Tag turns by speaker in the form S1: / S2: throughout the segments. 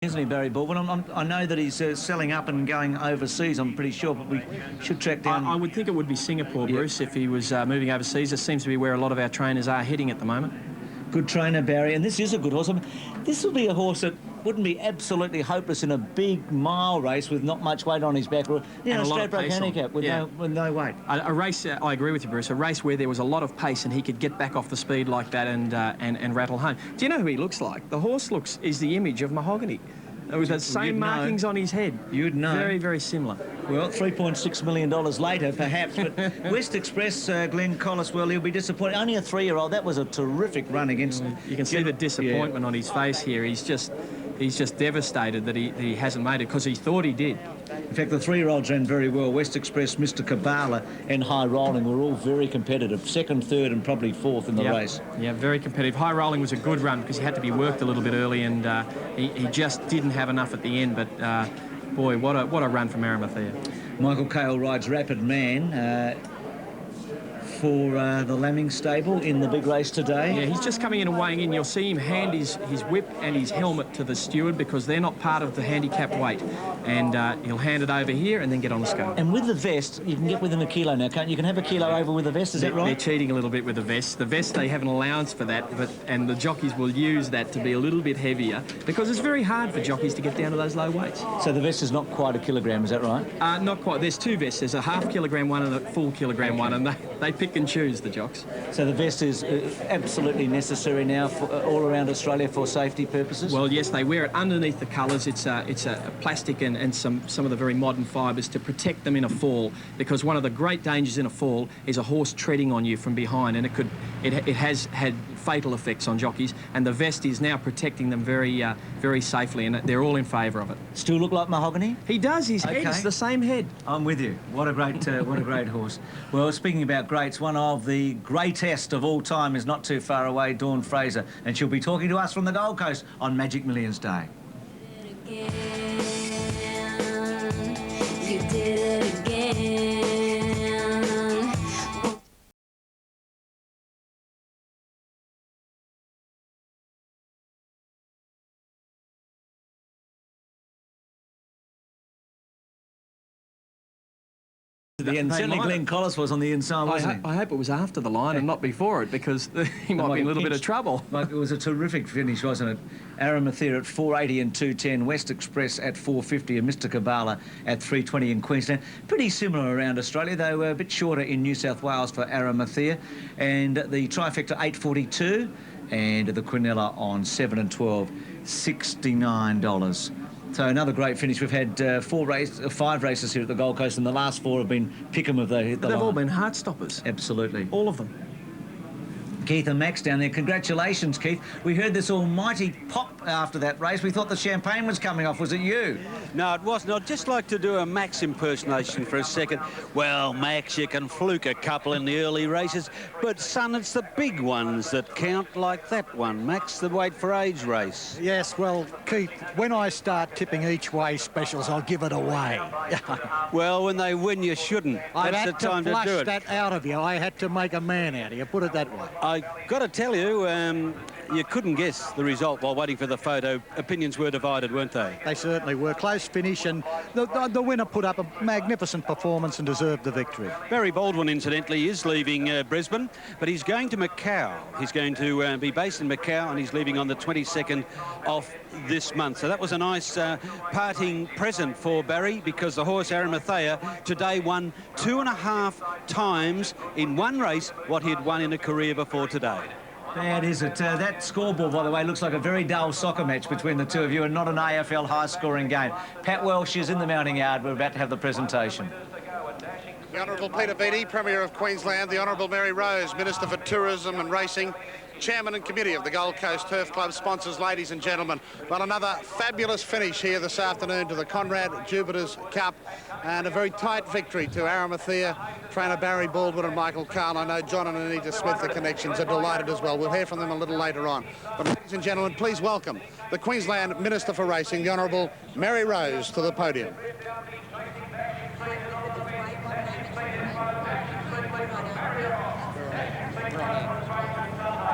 S1: Isn't he, Barry Baldwin? I know that he's selling up and going overseas, I'm pretty sure, but we should track down...
S2: I would think it would be Singapore, Bruce, if he was moving overseas. It seems to be where a lot of our trainers are heading at the moment.
S1: Good trainer, Barry, and this is a good horse. I mean, this will be a horse that wouldn't be absolutely hopeless in a big mile race with not much weight on his back, or a straight-break handicap with no weight.
S2: A race, I agree with you, Bruce, a race where there was a lot of pace and he could get back off the speed like that and rattle home. Do you know who he looks like? The horse is the image of Mahogany. With the same markings on his head.
S1: You'd know.
S2: Very, very similar.
S1: Well, $3.6 million later, perhaps. But West Express, Glenn Collis, well, he'll be disappointed. Only a 3-year-old. That was a terrific run against...
S2: You can see the disappointment on his face here. He's just devastated that he hasn't made it because he thought he did.
S1: In fact, the 3-year-olds ran very well. West Express, Mr. Kabbalah and High Rolling were all very competitive. Second, third and probably fourth in the race.
S2: Yeah, very competitive. High Rolling was a good run because he had to be worked a little bit early and he just didn't have enough at the end. But, boy, what a run from Arimathea. Michael Cale rides Rapid Man for the Lambing stable in the big race today. Yeah, he's just coming in and weighing in. You'll see him hand his whip and his helmet to the steward because they're not part of the handicap weight. And he'll hand it over here and then get on the scale.
S1: And with the vest, you can get within a kilo now, can't you? You can have a kilo over with the vest, is that right?
S2: They're cheating a little bit with the vest. The vest, they have an allowance for that, and the jockeys will use that to be a little bit heavier because it's very hard for jockeys to get down to those low weights.
S1: So the vest is not quite a kilogram, is that right?
S2: Not quite. There's two vests. There's a half-kilogram one and a full-kilogram one, and they pick and choose, the jocks.
S1: So the vest is absolutely necessary now for, all around Australia for safety purposes?
S2: Well, yes, they wear it underneath the colours. It's a plastic and some of the very modern fibres to protect them in a fall, because one of the great dangers in a fall is a horse treading on you from behind, and it has had fatal effects on jockeys, and the vest is now protecting them very safely, and they're all in favour of it.
S1: Still look like Mahogany?
S2: He does. His head's the same head.
S1: I'm with you. What a great horse. Well, speaking about greats, one of the greatest of all time is not too far away, Dawn Fraser, and she'll be talking to us from the Gold Coast on Magic Millions Day.
S3: You did it again.
S1: And certainly Glenn Collis was on the inside, wasn't he?
S2: I hope it was after the line and not before it, because he might be in a little bit of trouble.
S1: It was a terrific finish, wasn't it? Arimathea at 4.80 and 2.10, West Express at 4.50 and Mr. Kabbalah at 3.20 in Queensland. Pretty similar around Australia, though a bit shorter in New South Wales for Arimathea. And the trifecta 8.42 and the Quinella on 7 and 12, $69. So another great finish. We've had 5 races here at the Gold Coast, and the last 4 have been pick'em of the line.
S2: They've all been heart stoppers.
S1: Absolutely.
S2: All of them.
S1: Keith and Max down there. Congratulations, Keith. We heard this almighty pop after that race. We thought the champagne was coming off. Was it you?
S4: No, it wasn't. I'd just like to do a Max impersonation for a second. Well, Max, you can fluke a couple in the early races, but, son, it's the big ones that count, like that one, Max, the weight for age race.
S5: Yes, well, Keith, when I start tipping each way specials, I'll give it away.
S4: Well, when they win, you shouldn't. That's the time to do it.
S5: I had to flush that out of you. I had to make a man out of you. Put it that way.
S4: I got to tell you, you couldn't guess the result while waiting for the photo. Opinions were divided, weren't they?
S5: They certainly were. Close finish, and the winner put up a magnificent performance and deserved the victory.
S4: Barry Baldwin, incidentally, is leaving Brisbane, but he's going to Macau. He's going to be based in Macau, and he's leaving on the 22nd of this month. So that was a nice parting present for Barry, because the horse Arimathea today won 2.5 times in one race what he had won in a career before today.
S1: Bad, is it? That scoreboard, by the way, looks like a very dull soccer match between the two of you and not an AFL high-scoring game. Pat Welsh is in the mounting yard. We're about to have the presentation.
S6: The Honourable Peter Beattie, Premier of Queensland, the Honourable Mary Rose, Minister for Tourism and Racing, Chairman and Committee of the Gold Coast Turf Club, sponsors, ladies and gentlemen. Well, another fabulous finish here this afternoon to the Conrad Jupiter's Cup, and a very tight victory to Arimathea, trainer Barry Baldwin and Michael Cale. I know John and Anita Smith, the connections, are delighted as well. We'll hear from them a little later on. But ladies and gentlemen, please welcome the Queensland Minister for Racing, the Honourable Mary Rose, to the podium.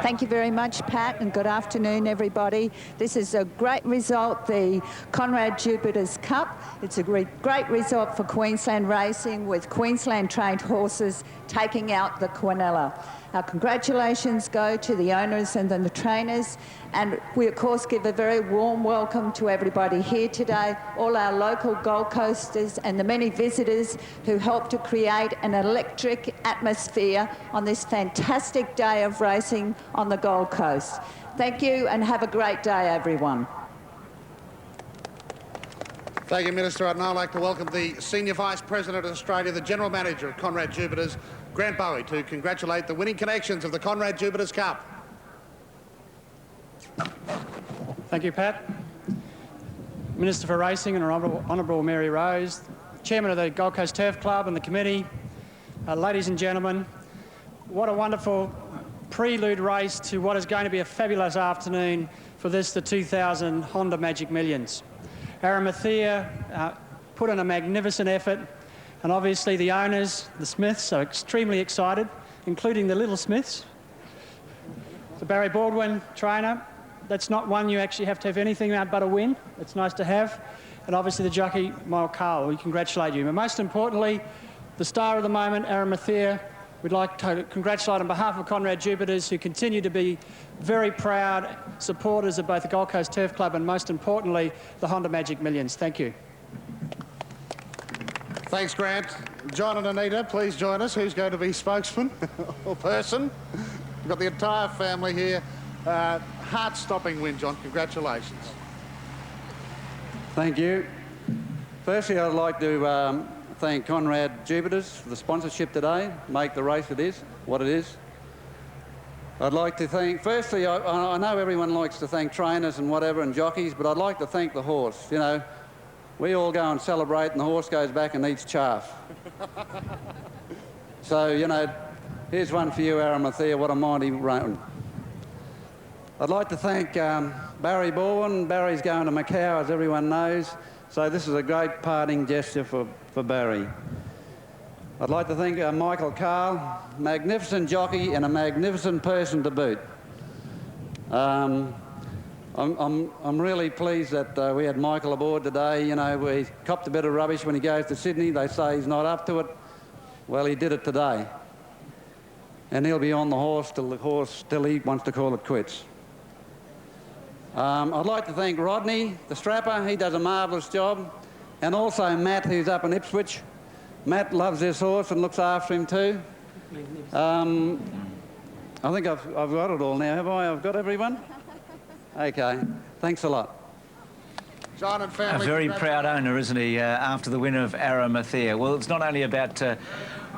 S7: Thank you very much, Pat, and good afternoon, everybody. This is a great result, the Conrad Jupiters Cup. It's a great result for Queensland racing, with Queensland-trained horses taking out the Quinella. Our congratulations go to the owners and then the trainers, and we, of course, give a very warm welcome to everybody here today, all our local Gold Coasters and the many visitors who helped to create an electric atmosphere on this fantastic day of racing on the Gold Coast. Thank you and have a great day, everyone.
S6: Thank you, Minister. I'd now like to welcome the Senior Vice President of Australia, the General Manager of Conrad Jupiters, Grant Bowie, to congratulate the winning connections of the Conrad Jupiters Cup.
S8: Thank you, Pat. Minister for Racing and Honourable Mary Rose, Chairman of the Gold Coast Turf Club and the committee, ladies and gentlemen, what a wonderful prelude race to what is going to be a fabulous afternoon for this, the 2000 Honda Magic Millions. Aramathiya put in a magnificent effort, and obviously the owners, the Smiths, are extremely excited, including the little Smiths. So Barry Baldwin, trainer, that's not one you actually have to have anything but a win. It's nice to have. And obviously the jockey, Michael Carl, we congratulate you. But most importantly, the star of the moment, Aramathiya, we'd like to congratulate on behalf of Conrad Jupiters, who continue to be very proud supporters of both the Gold Coast Turf Club and, most importantly, the Honda Magic Millions. Thank you.
S6: Thanks, Grant. John and Anita, please join us. Who's going to be spokesman or person? We've got the entire family here. Heart-stopping win, John. Congratulations.
S9: Thank you. Firstly, I'd like to thank Conrad Jupiters for the sponsorship today, make the race it is, what it is. I'd like to thank, firstly, I know everyone likes to thank trainers and whatever and jockeys, but I'd like to thank the horse. You know, we all go and celebrate and the horse goes back and eats chaff. So, you know, here's one for you, Aramathiya, what a mighty run. I'd like to thank Barry Baldwin. Barry's going to Macau, as everyone knows, so this is a great parting gesture for Barry. I'd like to thank Michael Carl, magnificent jockey and a magnificent person to boot. I'm really pleased that we had Michael aboard today. You know, we copped a bit of rubbish when he goes to Sydney. They say he's not up to it. Well, he did it today. And he'll be on the horse till he wants to call it quits. I'd like to thank Rodney, the strapper. He does a marvellous job. And also Matt, who's up in Ipswich. Matt loves this horse and looks after him too. I think I've got it all now, have I? I've got everyone? Okay, thanks a lot.
S6: John and family.
S1: A very proud owner, isn't he, after the win of Aramathiya? Well, it's not only about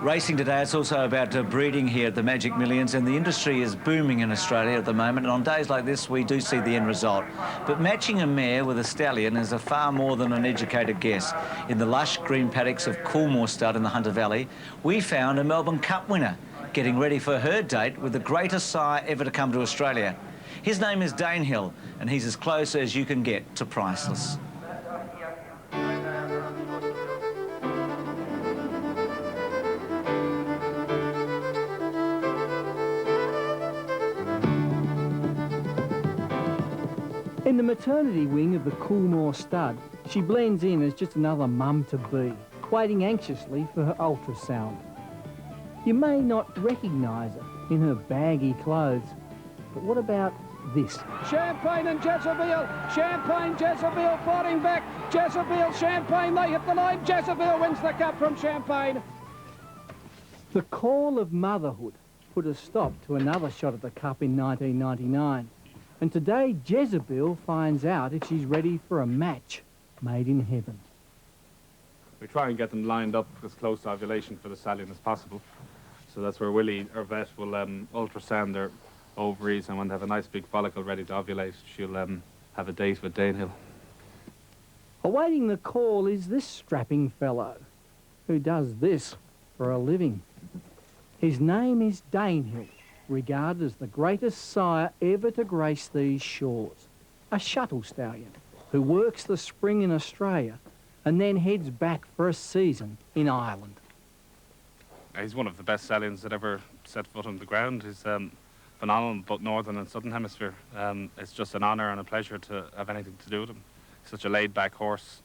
S1: racing today, it's also about breeding here at the Magic Millions, and the industry is booming in Australia at the moment, and on days like this we do see the end result. But matching a mare with a stallion is a far more than an educated guess. In the lush green paddocks of Coolmore Stud in the Hunter Valley, we found a Melbourne Cup winner getting ready for her date with the greatest sire ever to come to Australia. His name is Danehill, and he's as close as you can get to priceless.
S10: In the maternity wing of the Coolmore Stud, she blends in as just another mum-to-be, waiting anxiously for her ultrasound. You may not recognise her in her baggy clothes, but what about this?
S11: Champagne and Jezebel. Champagne, Jezebel fighting back. Jezebel, Champagne, they hit the line. Jezebel wins the cup from Champagne.
S10: The call of motherhood put a stop to another shot at the cup in 1999. And today, Jezebel finds out if she's ready for a match made in heaven.
S12: We try and get them lined up as close to ovulation for the stallion as possible. So that's where Willie, our vet, will ultrasound their ovaries, and when they have a nice big follicle ready to ovulate, she'll have a date with Danehill.
S10: Awaiting the call is this strapping fellow, who does this for a living. His name is Danehill, regarded as the greatest sire ever to grace these shores. A shuttle stallion who works the spring in Australia and then heads back for a season in Ireland.
S12: He's one of the best stallions that ever set foot on the ground. He's phenomenal, both Northern and Southern Hemisphere. It's just an honour and a pleasure to have anything to do with him. Such a laid-back horse,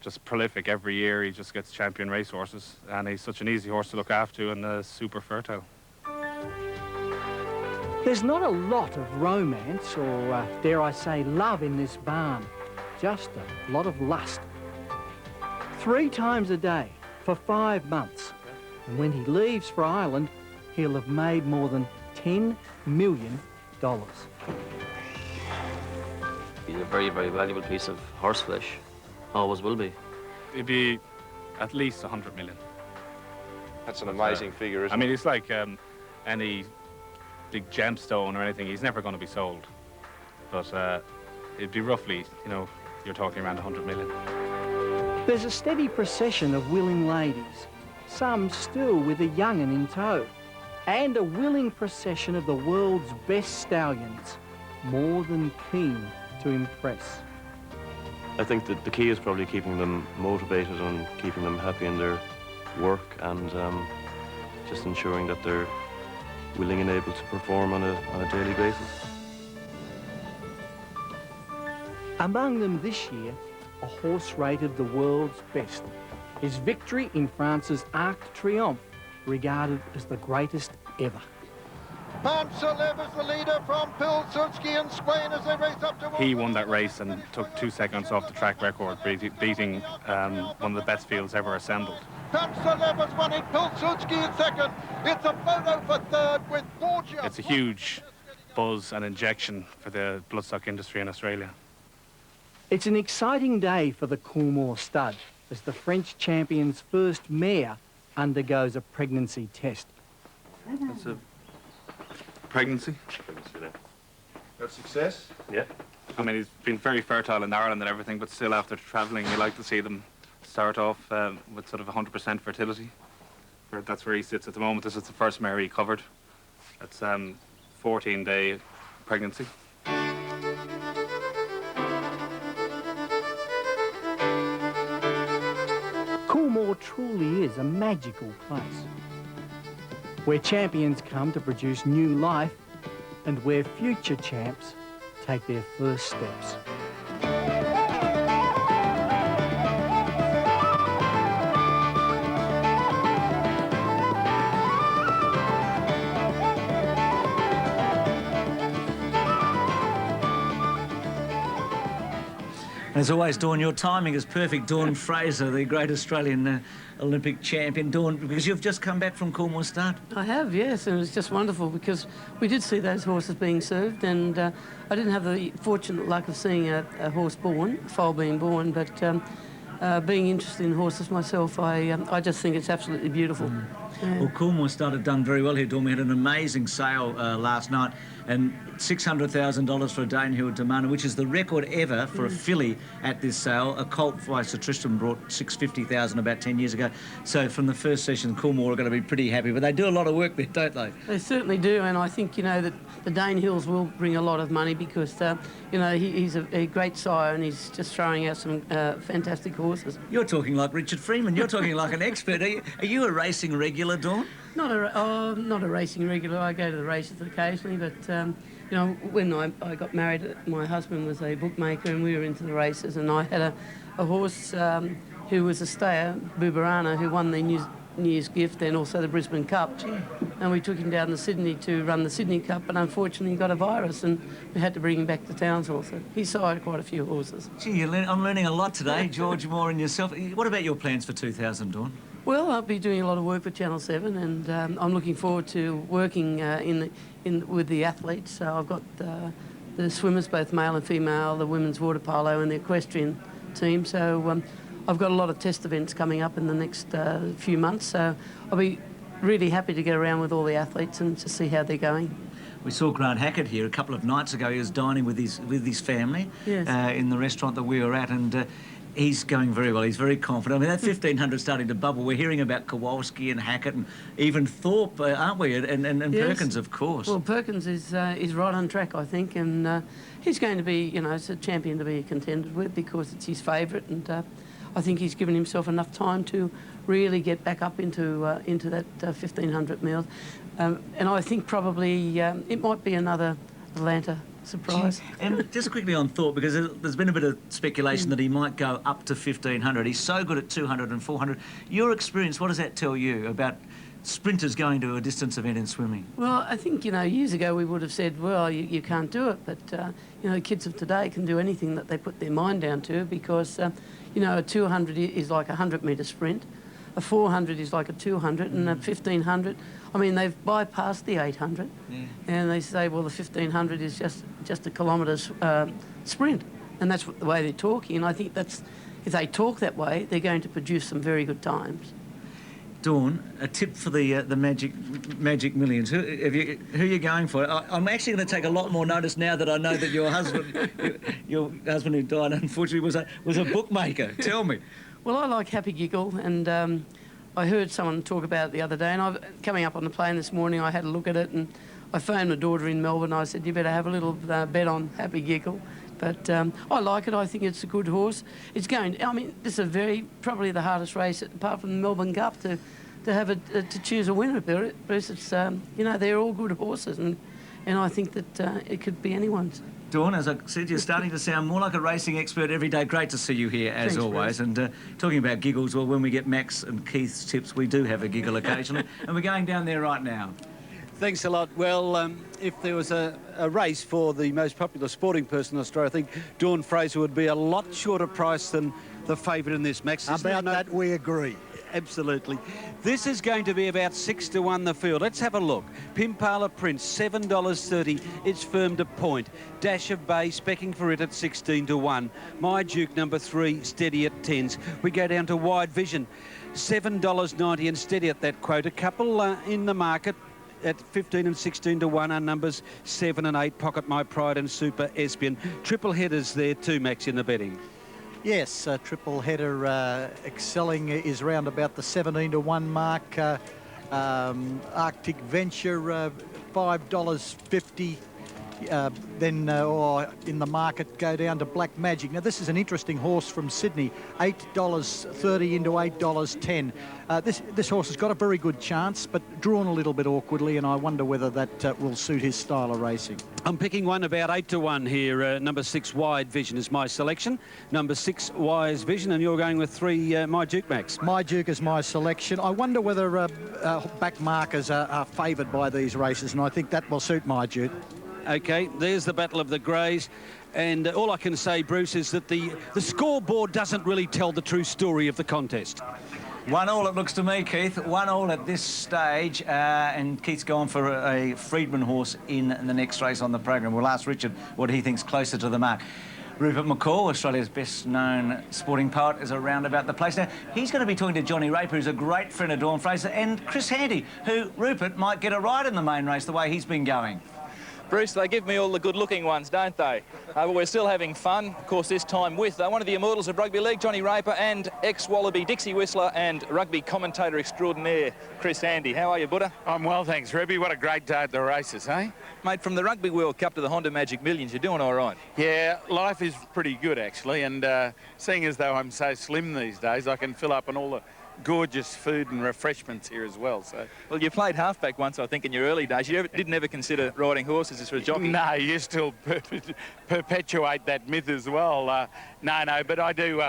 S12: just prolific every year. He just gets champion racehorses, and he's such an easy horse to look after and super fertile.
S10: There's not a lot of romance or, dare I say, love in this barn. Just a lot of lust. 3 times a day for 5 months. And when he leaves for Ireland, he'll have made more than $10 million.
S13: He's a very, very valuable piece of horseflesh. Always will be.
S12: It'd be at least 100 million.
S14: That's an amazing figure, isn't it?
S12: I mean, it's like any big gemstone or anything. He's never going to be sold. But it'd be roughly, you know, you're talking around 100 million.
S10: There's a steady procession of willing ladies, some still with a young'un in tow, and a willing procession of the world's best stallions, more than keen to impress.
S15: I think that the key is probably keeping them motivated and keeping them happy in their work, and just ensuring that they're willing and able to perform on a daily basis.
S10: Among them this year, a horse rated the world's best. His victory in France's Arc de Triomphe, regarded as the greatest ever.
S16: Pamsalev is the leader from Pilsudski and Swain as they race up to...
S12: He won that race and took 2 seconds off the track record, beating one of the best fields ever assembled.
S16: Pamsalev has won it, Pilsudski in second. It's a photo for third with Borgia.
S12: It's a huge buzz and injection for the bloodstock industry in Australia.
S10: It's an exciting day for the Coolmore stud as the French champion's first mare undergoes a pregnancy test.
S12: That's a pregnancy.
S14: That's success?
S12: Yeah. I mean, he's been very fertile in Ireland and everything, but still after travelling, you like to see them start off with sort of 100% fertility. That's where he sits at the moment. This is the first mare he covered. That's 14-day pregnancy.
S10: Coolmore truly is a magical place, where champions come to produce new life and where future champs take their first steps.
S1: As always, Dawn, your timing is perfect. Dawn Fraser, the great Australian Olympic champion. Dawn, because you've just come back from Coolmore Start.
S17: I have, yes, and it was just wonderful because we did see those horses being served, and I didn't have the fortunate luck of seeing a horse born, a foal being born, but being interested in horses myself, I just think it's absolutely beautiful. Yeah.
S1: Well, Coolmore Start had done very well here, Dawn. We had an amazing sale last night, and $600,000 for a Danehill Demana, which is the record ever for a filly at this sale. A colt by Sir Tristram brought $650,000 about 10 years ago. So from the first session, Coolmore are going to be pretty happy. But they do a lot of work there, don't they?
S17: They certainly do, and I think, you know, that the Danehills will bring a lot of money because, you know, he's a great sire and he's just throwing out some fantastic horses.
S1: You're talking like Richard Freeman. You're talking like an expert. Are you a racing regular, Dawn?
S17: Not a racing regular. I go to the races occasionally, but you know, when I got married, my husband was a bookmaker, and we were into the races. And I had a horse who was a stayer, Bubarana, who won the New Year's Gift and also the Brisbane Cup. And we took him down to Sydney to run the Sydney Cup, but unfortunately he got a virus, and we had to bring him back to Townsville. So he sired quite a few horses.
S1: Gee, I'm learning a lot today, George Moore and yourself. What about your plans for 2000, Dawn?
S17: Well, I'll be doing a lot of work with Channel 7, and I'm looking forward to working with the athletes. So I've got the swimmers, both male and female, the women's water polo and the equestrian team. So I've got a lot of test events coming up in the next few months. So I'll be really happy to get around with all the athletes and to see how they're going.
S1: We saw Grant Hackett here a couple of nights ago. He was dining with his family,
S17: yes,
S1: in the restaurant that we were at, and he's going very well. He's very confident. I mean, that 1500 starting to bubble. We're hearing about Kowalski and Hackett and even Thorpe, aren't we? And yes, Perkins, of course.
S17: Well, Perkins is right on track, I think, and he's going to be, you know, it's a champion to be contended with because it's his favourite, and I think he's given himself enough time to really get back up into that 1500 meals. And I think probably it might be another Atlanta surprise.
S1: And just quickly on Thorpe, because there's been a bit of speculation that he might go up to 1500. He's so good at 200 and 400. Your experience, what does that tell you about sprinters going to a distance event in swimming?
S17: Well, I think, you know, years ago we would have said, well, you can't do it. But, you know, the kids of today can do anything that they put their mind down to because, you know, a 200 is like a 100-metre sprint. A 400 is like a 200 and a 1500, I mean, they've bypassed the 800 and they say, well, the 1500 is just a kilometre sprint. And that's the way they're talking. And I think that's, if they talk that way, they're going to produce some very good times.
S1: Dawn, a tip for the Magic Millions. Who are you going for? I'm actually going to take a lot more notice now that I know that your husband, your husband who died, unfortunately, was a bookmaker. Tell me.
S17: Well, I like Happy Giggle, and I heard someone talk about it the other day, and coming up on the plane this morning, I had a look at it, and I phoned my daughter in Melbourne. I said, you better have a little bet on Happy Giggle. But I like it. I think it's a good horse. It's going, I mean, this is probably the hardest race, apart from the Melbourne Cup, to to choose a winner, Bruce. It's, you know, they're all good horses, and I think that it could be anyone's.
S1: Dawn, as I said, you're starting to sound more like a racing expert every day. Great to see you here, as
S17: Thanks,
S1: always.
S17: Bruce.
S1: And talking about giggles, well, when we get Max and Keith's tips, we do have a giggle occasionally. And we're going down there right now.
S4: Thanks a lot. Well, if there was a race for the most popular sporting person in Australia, I think Dawn Fraser would be a lot shorter price than the favourite in this, Max.
S5: About that, we agree.
S4: Absolutely. This is going to be about 6 to 1 the field. Let's have a look. Pimpala Prince, $7.30. It's firmed a point. Dash of Bay, specking for it at 16 to 1. My Duke, number 3, steady at 10s. We go down to Wide Vision, $7.90 and steady at that quote. A couple in the market at 15 and 16 to 1 are numbers 7 and 8, Pocket My Pride and Super Espion. Triple headers there too, Max, in the betting.
S5: Yes, triple header excelling is round about the 17 to 1 mark. Arctic Venture, $5.50. Then in the market go down to Black Magic. Now this is an interesting horse from Sydney, $8.30 into $8.10. This horse has got a very good chance, but drawn a little bit awkwardly, and I wonder whether that will suit his style of racing.
S4: I'm picking one about 8 to 1 here. Number 6 Wide Vision is my selection. Number 6 Wise Vision, and you're going with 3 My Duke, Max.
S5: My Duke is my selection. I wonder whether back markers are favoured by these races, and I think that will suit My Duke.
S4: Okay, there's the Battle of the Greys. And all I can say, Bruce, is that the scoreboard doesn't really tell the true story of the contest.
S1: 1-1 it looks to me, Keith. 1-1 at this stage. And Keith's gone for a Freedman horse in the next race on the program. We'll ask Richard what he thinks closer to the mark. Rupert McCall, Australia's best-known sporting poet, is around about the place. Now, he's going to be talking to Johnny Raper, who's a great friend of Dawn Fraser, and Chris Handy, who, Rupert, might get a ride in the main race the way he's been going.
S18: Bruce, they give me all the good-looking ones, don't they? But we're still having fun, of course, this time with one of the immortals of rugby league, Johnny Raper, and ex-Wallaby Dixie Whistler and rugby commentator extraordinaire, Chris Handy. How are you, Buddha?
S19: I'm well, thanks, Ruby. What a great day at the races, eh?
S18: Mate, from the Rugby World Cup to the Honda Magic Millions, you're doing all right.
S19: Yeah, life is pretty good, actually, and seeing as though I'm so slim these days, I can fill up on all the gorgeous food and refreshments here as well. So,
S18: well, you played halfback once, I think, in your early days. You didn't ever consider riding horses as a jockey?
S19: No, you still perpetuate that myth as well. No, but I do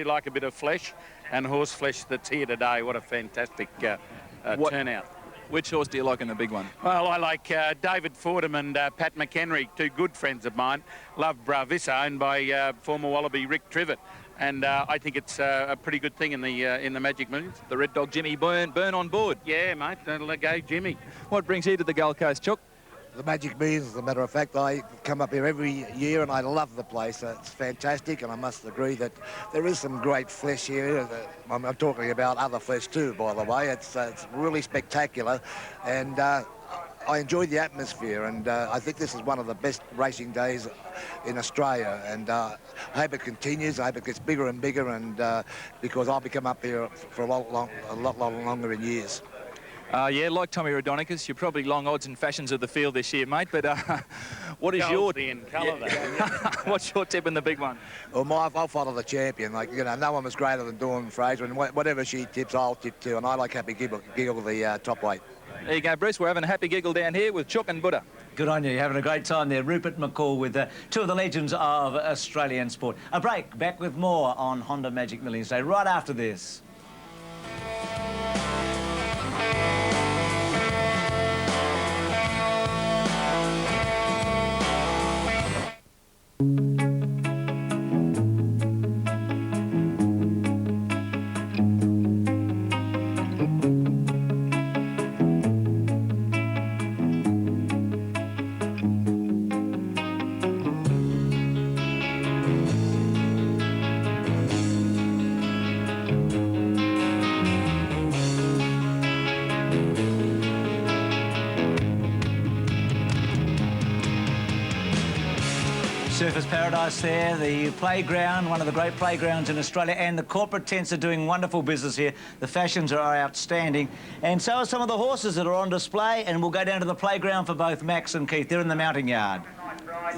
S19: like a bit of flesh, and horse flesh that's here today. What a fantastic turnout.
S18: Which horse do you like in the big one?
S19: Well, I like David Fordham and Pat McHenry, two good friends of mine. Love Bravissa, owned by former Wallaby Rick Trivet. And I think it's a pretty good thing in the Magic Millions.
S18: The Red Dog Jimmy Byrne on board.
S19: Yeah, mate, let go Jimmy.
S18: What brings you to the Gold Coast, Chuck?
S20: The Magic Millions, as a matter of fact. I come up here every year and I love the place. It's fantastic, and I must agree that there is some great flesh here. I'm talking about other flesh too, by the way. It's really spectacular, and I enjoy the atmosphere, and I think this is one of the best racing days in Australia, and I hope it continues. I hope it gets bigger and bigger, and because I'll be coming up here for a lot longer in years.
S18: Yeah, like Tommy Raudonikis, you're probably long odds and fashions of the field this year, mate. But what is your what's your tip in the big one?
S20: Well, I'll follow the champion. Like, you know, no one was greater than Dawn Fraser, and whatever she tips, I'll tip too. And I like Happy Giggle, the top weight.
S18: There you go, Bruce. We're having a happy giggle down here with Chook and Buddha.
S1: Good on you. You're having a great time there. Rupert McCall with two of the legends of Australian sport. A break. Back with more on Honda Magic Millions Day right after this. Surfers Paradise there, the playground, one of the great playgrounds in Australia, and the corporate tents are doing wonderful business here. The fashions are outstanding, and so are some of the horses that are on display, and we'll go down to the playground for both Max and Keith. They're in the mounting yard.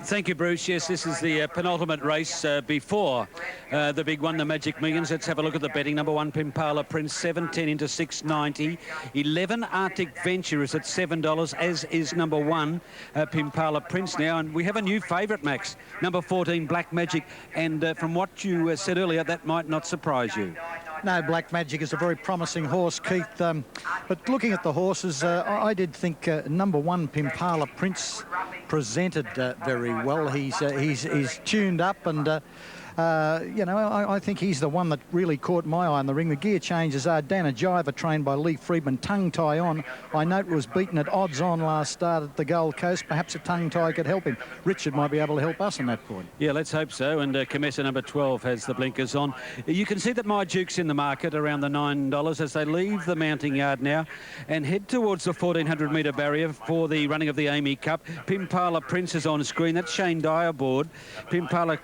S4: Thank you, Bruce. Yes, this is the penultimate race before the big one, the Magic Millions. Let's have a look at the betting. Number 1, Pimpala Prince, 7.10 into 6.90. 11, Arctic Venture is at $7, as is number 1, Pimpala Prince now. And we have a new favourite, Max, number 14, Black Magic. And from what you said earlier, that might not surprise you.
S5: No, Black Magic is a very promising horse, Keith. But looking at the horses, I did think number 1, Pimpala Prince, presented very well. He's tuned up, and you know, I think he's the one that really caught my eye in the ring. The gear changes are Dana Jiva, trained by Lee Friedman, tongue tie on. I note was beaten at odds on last start at the Gold Coast. Perhaps a tongue tie could help him. Richard might be able to help us on that point.
S4: Yeah, let's hope so. And Comessa number 12 has the blinkers on. You can see that My Duke's in the market around the $9 as they leave the mounting yard now and head towards the 1,400-metre barrier for the running of the Amy Cup. Pimpala Prince is on screen. That's Shane Dyer aboard. Pimpala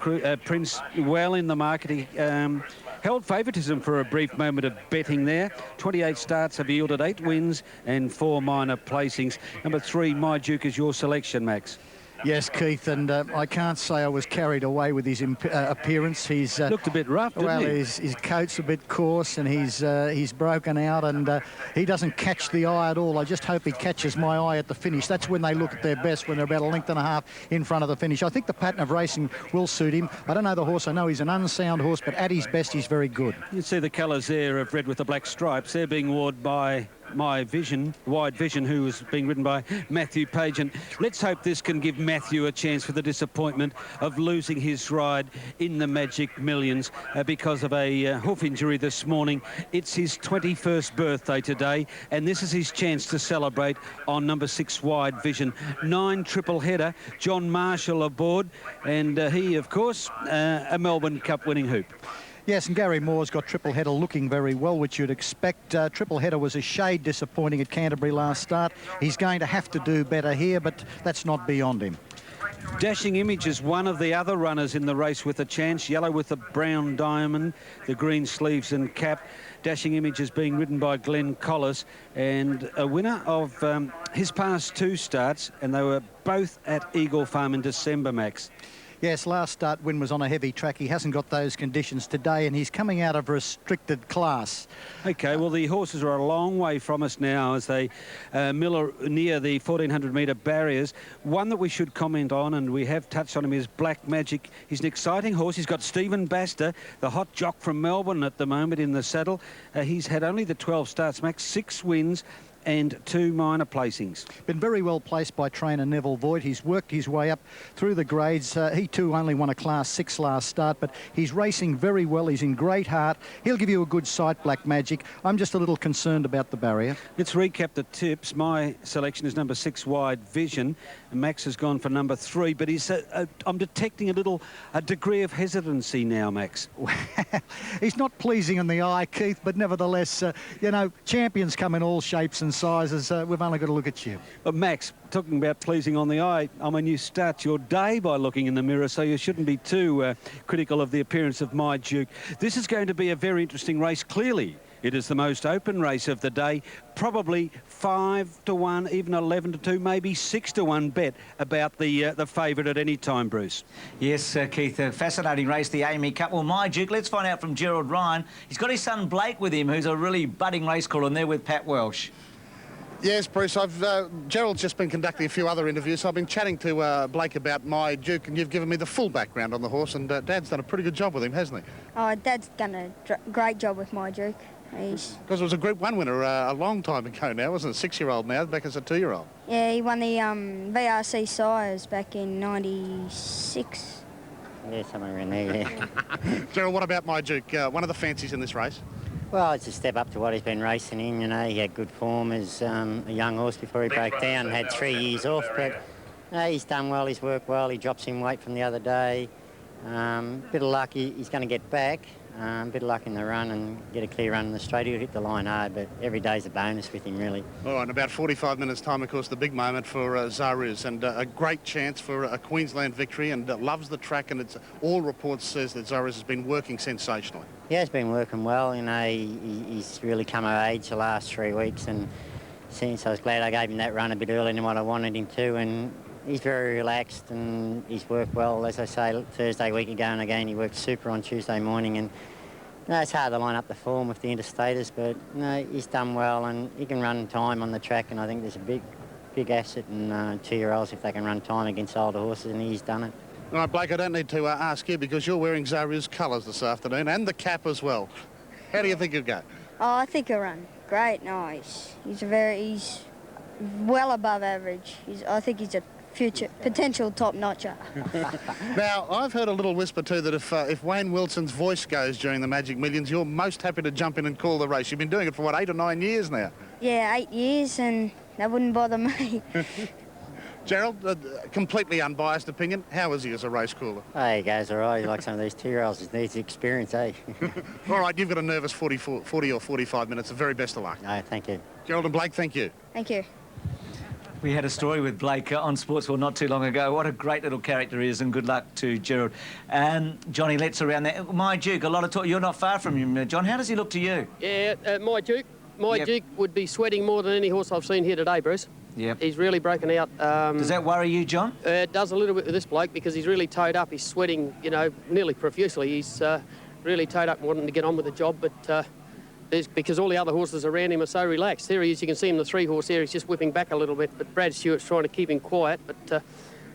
S4: Prince well in the market. He held favouritism for a brief moment of betting there. 28 starts have yielded 8 wins and 4 minor placings. Number 3, My Duke, is your selection, Max.
S5: Yes, Keith, and I can't say I was carried away with his appearance. He's
S4: looked a bit rough, didn't he?
S5: His coat's a bit coarse, and he's broken out, and he doesn't catch the eye at all. I just hope he catches my eye at the finish. That's when they look at their best, when they're about a length and a half in front of the finish. I think the pattern of racing will suit him. I don't know the horse. I know he's an unsound horse, but at his best, he's very good.
S4: You see the colours there of red with the black stripes. They're being worn by Wide Vision, who is being ridden by Matthew Page. And let's hope this can give Matthew a chance for the disappointment of losing his ride in the Magic Millions because of a hoof injury this morning. It's his 21st birthday today, and this is his chance to celebrate on number 6, Wide Vision. 9, triple header, John Marshall aboard, and he, of course, a Melbourne Cup winning hoop.
S5: Yes, and Gary Moore's got triple header looking very well, which you'd expect. Triple header was a shade disappointing at Canterbury last start. He's going to have to do better here, but that's not beyond him.
S4: Dashing Image is one of the other runners in the race with a chance. Yellow with the brown diamond, the green sleeves and cap. Dashing Image is being ridden by Glenn Collis, and a winner of his past 2 starts, and they were both at Eagle Farm in December, Max.
S5: Yes, last start win was on a heavy track. He hasn't got those conditions today, and he's coming out of a restricted class.
S4: OK, well, the horses are a long way from us now as they mill near the 1,400-metre barriers. One that we should comment on, and we have touched on him, is Black Magic. He's an exciting horse. He's got Stephen Baster, the hot jock from Melbourne at the moment, in the saddle. He's had only the 12 starts, Max, 6 wins and 2 minor placings.
S5: Been very well placed by trainer Neville Voigt. He's worked his way up through the grades. He too only won a Class 6 last start, but he's racing very well. He's in great heart. He'll give you a good sight, Black Magic. I'm just a little concerned about the barrier.
S4: Let's recap the tips. My selection is number 6, Wide Vision. Max has gone for number 3, but he's I'm detecting a degree of hesitancy now, Max.
S5: He's not pleasing in the eye, Keith, but nevertheless, you know, champions come in all shapes and sizes. We've only got to look at you.
S4: But Max, talking about pleasing on the eye, I mean, you start your day by looking in the mirror, so you shouldn't be too critical of the appearance of My Duke. This is going to be a very interesting race, clearly. It is the most open race of the day. Probably 5 to 1, even 11 to 2, maybe 6 to 1 bet about the favourite at any time, Bruce.
S1: Yes, Keith, a fascinating race, the Amy Cup. Well, My Duke, let's find out from Gerald Ryan. He's got his son Blake with him, who's a really budding race caller, and they're with Pat Welsh.
S6: Yes, Bruce, Gerald's just been conducting a few other interviews, so I've been chatting to Blake about My Duke, and you've given me the full background on the horse, and Dad's done a pretty good job with him, hasn't he?
S21: Oh, Dad's done a great job with My Duke.
S6: Because it was a Group 1 winner a long time ago now, wasn't it? 6-year-old now, back as a 2-year-old.
S21: Yeah, he won the VRC Sires back in '96.
S22: Yeah, somewhere around there, yeah.
S6: Gerald, what about My Duke? One of the fancies in this race?
S22: Well, it's a step up to what he's been racing in, you know. He had good form as a young horse before he broke down, had 3 years off, but he's done well, he's worked well, he drops in weight from the other day. Bit of luck, he's going to get back. Bit of luck in the run and get a clear run in the straight. He'll hit the line hard, but every day's a bonus with him, really.
S6: All right, in about 45 minutes' time, of course, the big moment for Zaruz, and a great chance for a Queensland victory, and loves the track, and it's all reports says that Zaruz has been working sensationally.
S22: He has been working well, you know. He's really come of age the last 3 weeks, and since I was glad I gave him that run a bit earlier than what I wanted him to, and he's very relaxed and he's worked well. As I say, Thursday week ago and again, he worked super on Tuesday morning, and it's hard to line up the form with the interstaters, but he's done well and he can run time on the track, and I think there's a big asset in 2-year-olds if they can run time against older horses, and he's done it.
S6: All right, Blake, I don't need to ask you because you're wearing Zaruz colours this afternoon and the cap as well. How do you think he'll go?
S21: Oh, I think he'll run great. No, he's well above average. I think he's a future potential top-notcher.
S6: Now, I've heard a little whisper too that if Wayne Wilson's voice goes during the Magic Millions, you're most happy to jump in and call the race. You've been doing it for, what, 8 or 9 years now?
S21: Yeah, 8 years, and that wouldn't bother me.
S6: Gerald, completely unbiased opinion, how is he as a race caller?
S22: Oh, he goes all right. Like some of these 2-year-olds, he needs experience, eh?
S6: All right, you've got a nervous 40 or 45 minutes. The very best of luck.
S22: No, thank you.
S6: Gerald and Blake, thank you.
S21: Thank you.
S1: We had a story with Blake on Sportsworld not too long ago. What a great little character he is, and good luck to Gerald. Johnny Letts around there. My Duke, a lot of talk. You're not far from him, John. How does he look to you?
S23: Yeah, My Duke. My Duke would be sweating more than any horse I've seen here today, Bruce.
S1: Yep.
S23: He's really broken out.
S1: Does that worry you, John?
S23: It does a little bit with this bloke because he's really towed up. He's sweating, you know, nearly profusely. He's really towed up and wanting to get on with the job, but because all the other horses around him are so relaxed. There he is. You can see him, the 3-horse there. He's just whipping back a little bit, but Brad Stewart's trying to keep him quiet. But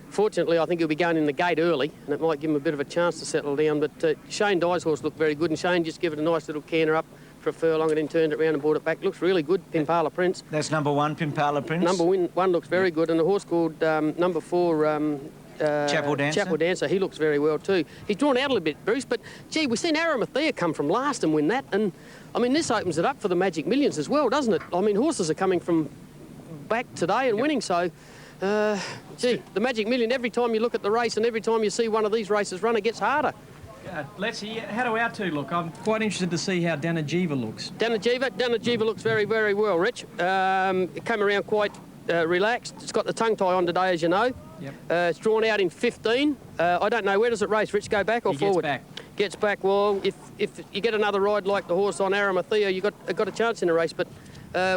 S23: fortunately, I think he'll be going in the gate early, and it might give him a bit of a chance to settle down. But Shane Dye's horse looked very good, and Shane just gave it a nice little canter up for a furlong and then turned it around and brought it back. Looks really good, Pimpala Prince.
S1: That's number 1, Pimpala Prince.
S23: Number 1 looks very good, and a horse called number 4...
S1: Chapel Dancer.
S23: Chapel Dancer, he looks very well too. He's drawn out a little bit, Bruce, but gee, we've seen Aramathaea come from last and win that, and I mean, this opens it up for the Magic Millions as well, doesn't it? I mean, horses are coming from back today and winning, so gee, the Magic Million, every time you look at the race and every time you see one of these races run, it gets harder.
S2: Let's see, how do our two look? I'm quite interested to see how Danajiva looks.
S23: Danajiva looks very, very well, Rich. It came around quite relaxed. It's got the tongue tie on today, as you know.
S2: Yep.
S23: It's drawn out in 15. I don't know, where does it race, Rich? Go back or forward?
S2: Gets back.
S23: Gets back. Well, if you get another ride like the horse on Aramathaea, you've got a chance in the race, but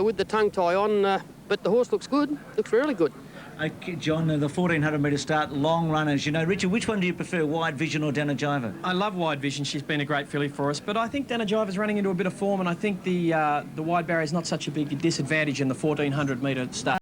S23: with the tongue tie on, but the horse looks good, looks really good.
S1: Okay, John, the 1,400-metre start, long runners. You know, Richard, which one do you prefer, Wide Vision or Danajiva?
S2: I love Wide Vision. She's been a great filly for us, but I think Danajiva's running into a bit of form, and I think the wide barrier is not such a big disadvantage in the 1,400-metre start.